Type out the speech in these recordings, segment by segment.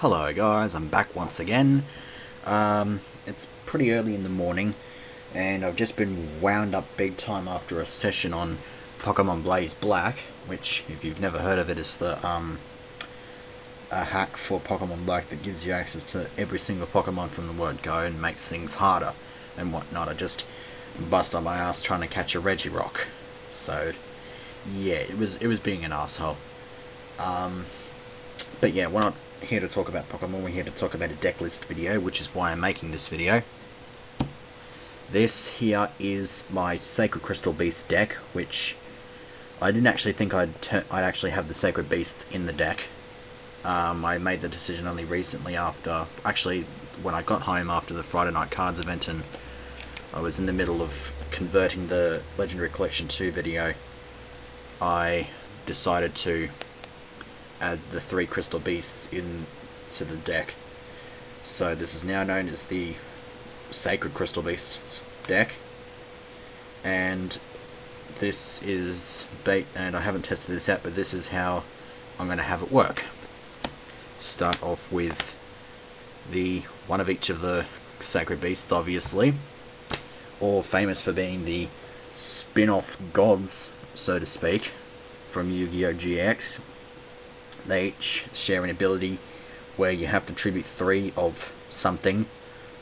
Hello guys, I'm back once again. It's pretty early in the morning and I've just been wound up big time after a session on Pokemon Blaze Black, which if you've never heard of it is the a hack for Pokemon Black that gives you access to every single Pokemon from the word go and makes things harder and whatnot. I just busted my ass trying to catch a Regirock. So yeah, it was being an asshole. But yeah, we're not here to talk about Pokemon, we're here to talk about a deck list video, which is why I'm making this video. This here is my Sacred Crystal Beast deck, which I didn't actually think I'd actually have the Sacred Beasts in the deck. I made the decision only recently after, actually when I got home after the Friday Night Cards event and I was in the middle of converting the Legendary Collection 2 video. I decided to add the 3 Crystal Beasts into the deck. So this is now known as the Sacred Crystal Beasts deck. And this is and I haven't tested this out, but this is how I'm going to have it work. Start off with the one of each of the Sacred Beasts, obviously, all famous for being the spin-off gods, so to speak, from Yu-Gi-Oh! GX. They each share an ability where you have to tribute 3 of something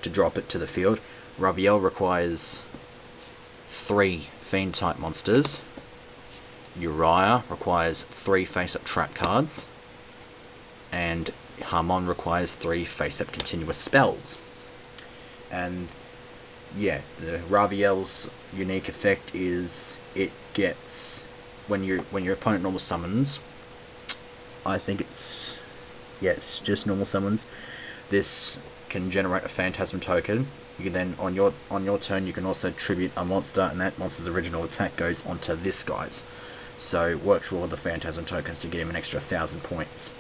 to drop it to the field. Raviel requires 3 Fiend-type monsters. Uriah requires 3 face-up trap cards. And Harmon requires 3 face-up continuous spells. And yeah, the Raviel's unique effect is it gets when your opponent normal summons, I think it's just normal summons, this can generate a Phantasm token. You can then on your turn you can also tribute a monster, and that monster's original attack goes onto this guy's. So it works well with the Phantasm tokens to get him an extra 1,000 points.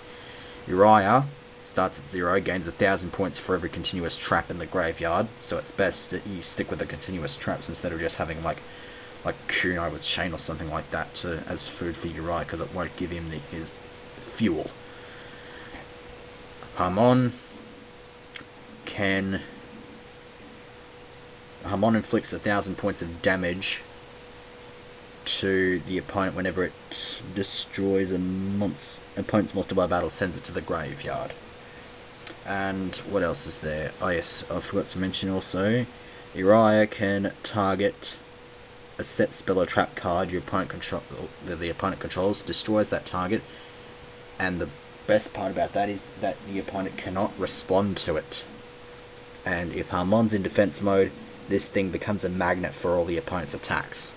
Uriah starts at 0, gains 1,000 points for every continuous trap in the graveyard, so it's best that you stick with the continuous traps instead of just having like Kunai with Chain or something like that as food for Uriah, because it won't give him his fuel. Harmon inflicts 1,000 points of damage to the opponent whenever it destroys opponent's monster by battle, sends it to the graveyard. And what else is there? Oh yes, I forgot to mention also, Uriah can target a set spell or trap card the opponent controls, destroys that target, and the best part about that is that the opponent cannot respond to it. And if Harmon's in defense mode, this thing becomes a magnet for all the opponent's attacks.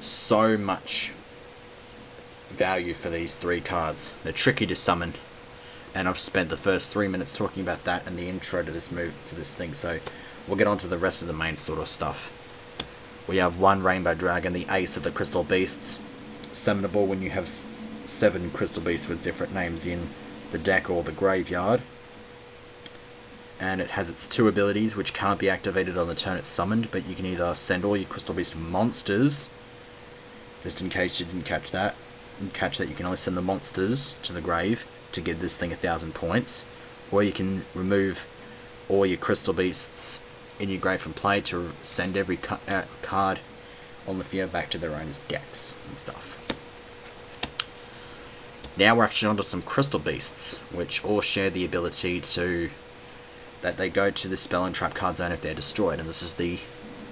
So much value for these 3 cards. They're tricky to summon, and I've spent the first 3 minutes talking about that and the intro to this thing, so we'll get on to the rest of the main sort of stuff. We have 1 Rainbow Dragon, the ace of the Crystal Beasts, summonable when you have 7 Crystal Beasts with different names in the deck or the graveyard. And it has its 2 abilities which can't be activated on the turn it's summoned, but you can either send all your Crystal Beast monsters, just in case you didn't catch that, you can only send the monsters to the grave to give this thing 1,000 points, or you can remove all your Crystal Beasts in your grave from play to send every card on the field back to their owners' decks and stuff. Now we're actually onto some Crystal Beasts, which all share the ability that they go to the spell and trap card zone if they're destroyed, and this is the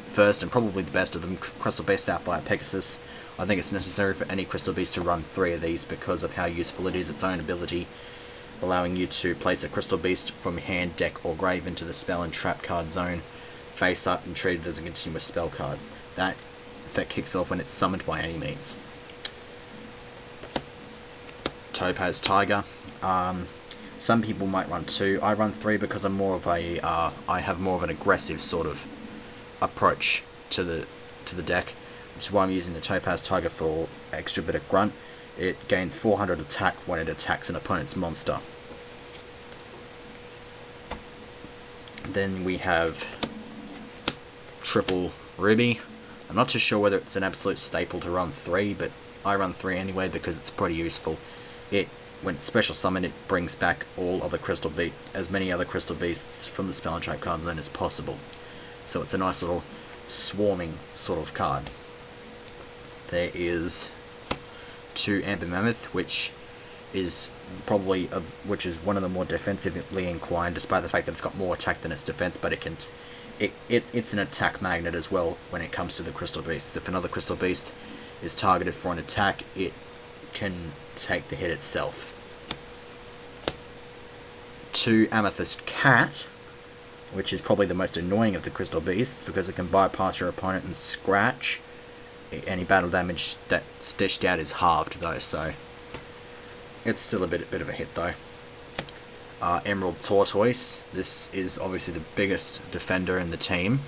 first and probably the best of them, Crystal Beast out by Pegasus. I think it's necessary for any Crystal Beast to run 3 of these because of how useful it is, its own ability, allowing you to place a Crystal Beast from hand, deck, or grave into the spell and trap card zone, face up, and treat it as a continuous spell card. That effect kicks off when it's summoned by any means. Topaz Tiger. Some people might run 2. I run 3 because I'm more of a I have more of an aggressive sort of approach to the deck, which is why I'm using the Topaz Tiger for extra bit of grunt. It gains 400 attack when it attacks an opponent's monster. Then we have Triple Ruby. I'm not too sure whether it's an absolute staple to run 3, but I run 3 anyway because it's pretty useful. It when it's special summon, it brings back all other as many other crystal beasts from the spell and trap card zone as possible. So it's a nice little swarming sort of card. There is 2 Amber Mammoth, which is probably which is one of the more defensively inclined, despite the fact that it's got more attack than its defense. But it's an attack magnet as well when it comes to the crystal beasts. If another crystal beast is targeted for an attack, it can take the hit itself. 2 Amethyst Cat, which is probably the most annoying of the crystal beasts because it can bypass your opponent and scratch. Any battle damage that's dished out is halved though, so it's still a bit of a hit though. Emerald Tortoise. This is obviously the biggest defender in the team.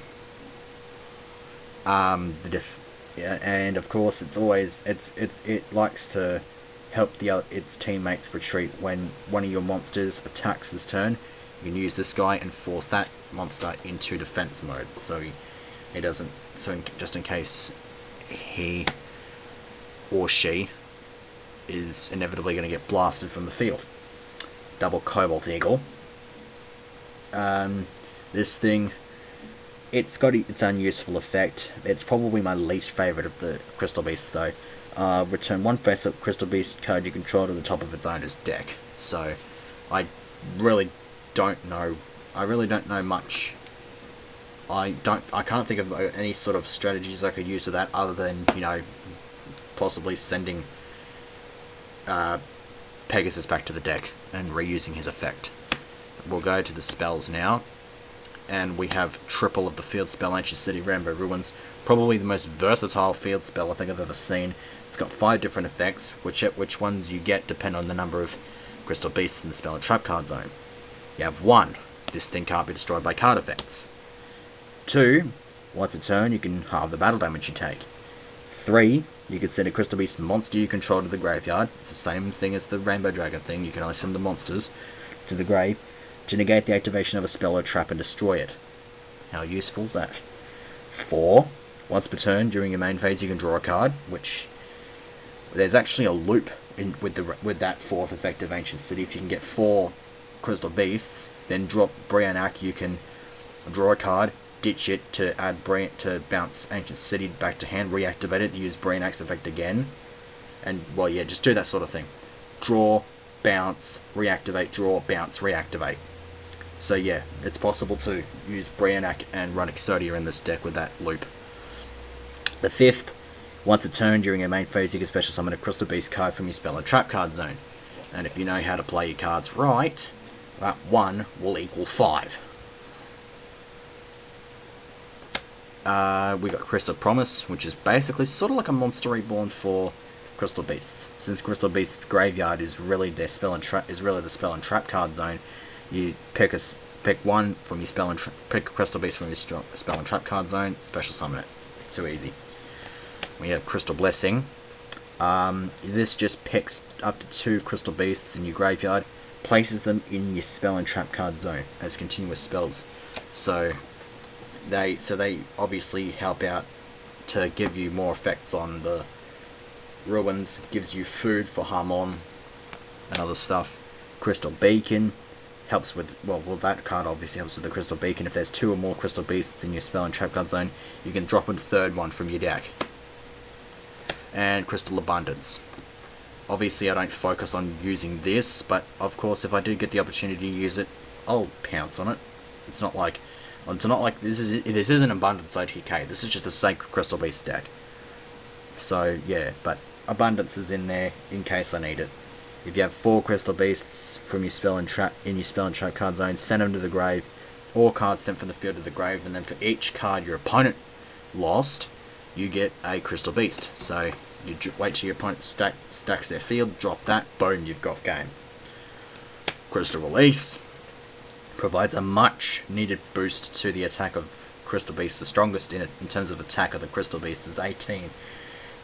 And of course, it likes to help its teammates retreat. When one of your monsters attacks this turn, you can use this guy and force that monster into defense mode. So he doesn't. So just in case he or she is inevitably going to get blasted from the field. Double Cobalt Eagle. This thing, it's got its own useful effect. It's probably my least favourite of the Crystal Beasts though. Return 1 face-up Crystal Beast card you control to the top of its owner's deck. So, I really don't know much. I can't think of any sort of strategies I could use with that other than, possibly sending Pegasus back to the deck and reusing his effect. We'll go to the spells now, and we have triple of the field spell, Ancient City Rainbow Ruins. Probably the most versatile field spell I think I've ever seen. It's got 5 different effects, which ones you get depend on the number of crystal beasts in the spell and trap card zone. You have 1, this thing can't be destroyed by card effects. 2, once a turn you can halve the battle damage you take. 3, you can send a crystal beast monster you control to the graveyard. It's the same thing as the Rainbow Dragon thing, you can only send the monsters to the grave to negate the activation of a spell or trap and destroy it. How useful is that? 4, once per turn during your main phase you can draw a card, which there's actually a loop with that 4th effect of Ancient City. If you can get 4 crystal beasts, then drop Brionac, you can draw a card, ditch it to bounce Ancient City back to hand, reactivate it, use Brionac's effect again, and well, yeah, just do that sort of thing. Draw, bounce, reactivate, draw, bounce, reactivate. So yeah, it's possible to use Brionac and run Exodia in this deck with that loop. The 5th, once a turn during your main phase, you can special summon a Crystal Beast card from your spell and trap card zone. And if you know how to play your cards right, that 1 will equal 5. We got Crystal Promise, which is basically sort of like a Monster Reborn for Crystal Beasts. Since Crystal Beasts' graveyard is really the spell and trap card zone, you pick 1 from your pick a Crystal Beast from your spell and trap card zone, special summon it. It's too easy. We have Crystal Blessing. This just picks up to 2 Crystal Beasts in your graveyard, places them in your spell and trap card zone as continuous spells. So they obviously help out to give you more effects on the ruins, gives you food for Harmon and other stuff. Crystal Beacon helps with, well, that card obviously helps with the Crystal Beacon. If there's 2 or more Crystal Beasts in your spell and trap card zone, you can drop a 3rd one from your deck. And Crystal Abundance. Obviously I don't focus on using this, but of course if I do get the opportunity to use it, I'll pounce on it. It's not like this isn't Abundance OTK, this is just a Sacred Crystal Beast deck. So yeah, but Abundance is in there in case I need it. If you have 4 Crystal Beasts from your spell and trap card zone, send them to the grave, or cards sent from the field to the grave, and then for each card your opponent lost, you get a Crystal Beast. So you wait till your opponent stacks their field, drop that, boom, you've got game. Crystal Release provides a much needed boost to the attack of Crystal Beast. The strongest in terms of attack of the Crystal Beast is 18.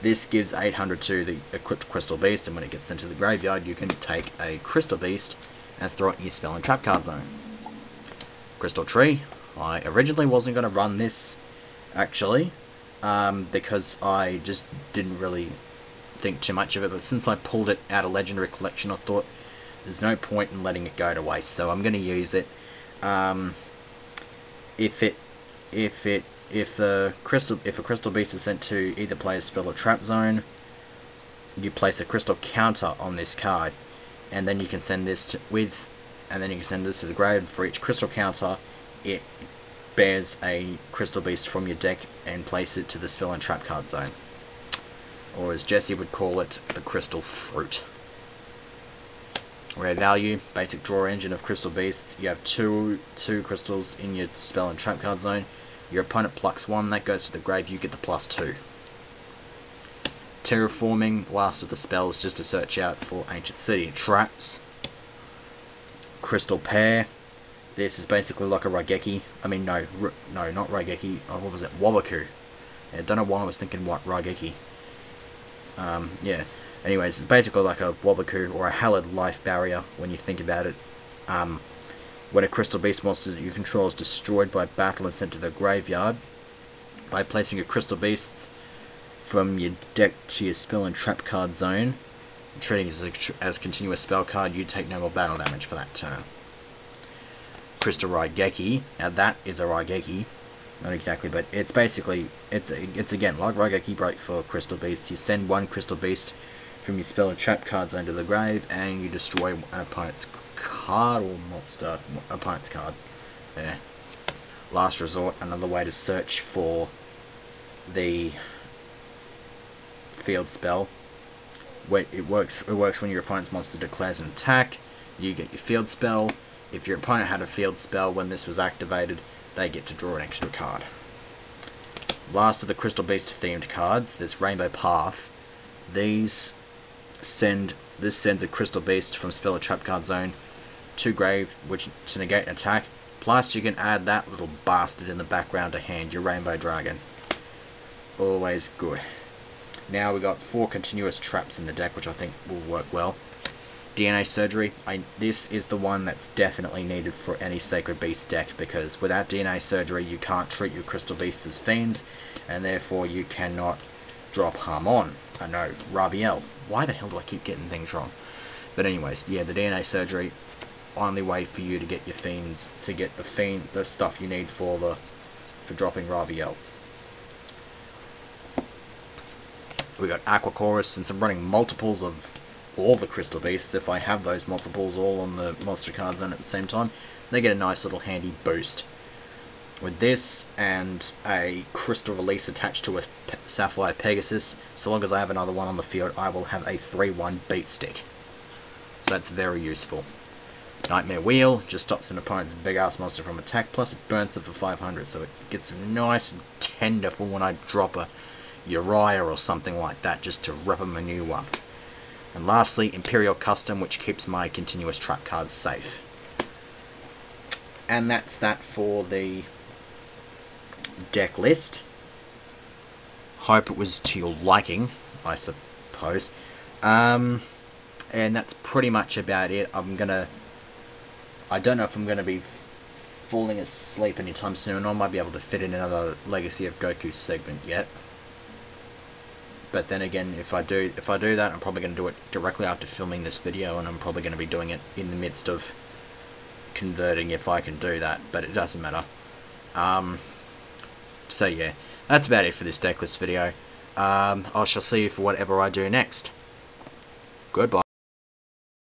This gives 800 to the equipped Crystal Beast, and when it gets sent to the graveyard, you can take a Crystal Beast and throw it in your spell and trap card zone. Crystal Tree. I originally wasn't going to run this, actually, because I just didn't really think too much of it, but since I pulled it out of Legendary Collection, I thought There's no point in letting it go to waste, so I'm going to use it. If a crystal beast is sent to either player's spell or trap zone, you place a crystal counter on this card, and then you can send this to the grave. For each crystal counter, it bears a crystal beast from your deck and place it to the spell and trap card zone, or as Jesse would call it, the crystal fruit. Rare value, basic draw engine of crystal beasts. You have two crystals in your spell and trap card zone. Your opponent plucks one, that goes to the grave, you get the +2. Terraforming, last of the spells, just to search out for Ancient City. Traps. Crystal Pair. This is basically like a Raigeki. I mean, no, not Raigeki. Oh, what was it? Waboku. I don't know why I was thinking what Raigeki. Yeah. Anyways, it's basically like a Waboku or a Hallowed Life Barrier when you think about it. When a Crystal Beast monster that you control is destroyed by battle and sent to the graveyard, by placing a Crystal Beast from your deck to your spell and trap card zone, treating it as a continuous spell card, you take no more battle damage for that turn. Crystal Raigeki. Now that is a Raigeki. Not exactly, but it's basically, it's again like Raigeki, but for Crystal Beasts. You send one Crystal Beast from your spell and trap cards into the grave, and you destroy an opponent's card or monster. Opponent's card. Yeah. Last resort, another way to search for the field spell. It works when your opponent's monster declares an attack. You get your field spell. If your opponent had a field spell when this was activated, they get to draw an extra card. Last of the Crystal Beast themed cards, this Rainbow Path. This sends a Crystal Beast from spell or trap card zone to grave, which to negate an attack. Plus you can add that little bastard in the background to hand, your Rainbow Dragon. Always good. Now we got 4 continuous traps in the deck, which I think will work well. DNA Surgery. This is the one that's definitely needed for any Sacred Beast deck, because without DNA Surgery you can't treat your Crystal Beasts as fiends, and therefore you cannot drop Harmon. I know, Raviel. Why the hell do I keep getting things wrong? But anyways, yeah, the DNA Surgery, only way for you to get your fiends, to get the stuff you need for dropping Raviel. We got Aqua Chorus. Since I'm running multiples of all the Crystal Beasts, if I have those multiples all on the monster card zone at the same time, they get a nice little handy boost. With this and a Crystal Release attached to a Sapphire Pegasus, so long as I have another one on the field, I will have a 3-1 beat stick. So that's very useful. Nightmare Wheel just stops an opponent's big ass monster from attack, plus it burns it for 500, so it gets nice and tender for when I drop a Uriah or something like that, just to rip them a new one. And lastly, Imperial Custom, which keeps my continuous trap cards safe. And that's that for the deck list. Hope it was to your liking, I suppose. And that's pretty much about it. I don't know if I'm gonna be falling asleep anytime soon. I might be able to fit in another Legacy of Goku segment yet. But then again, if I do that, I'm probably going to do it directly after filming this video, and I'm probably going to be doing it in the midst of converting if I can do that, but it doesn't matter. So yeah, that's about it for this decklist video. I shall see you for whatever I do next. Goodbye.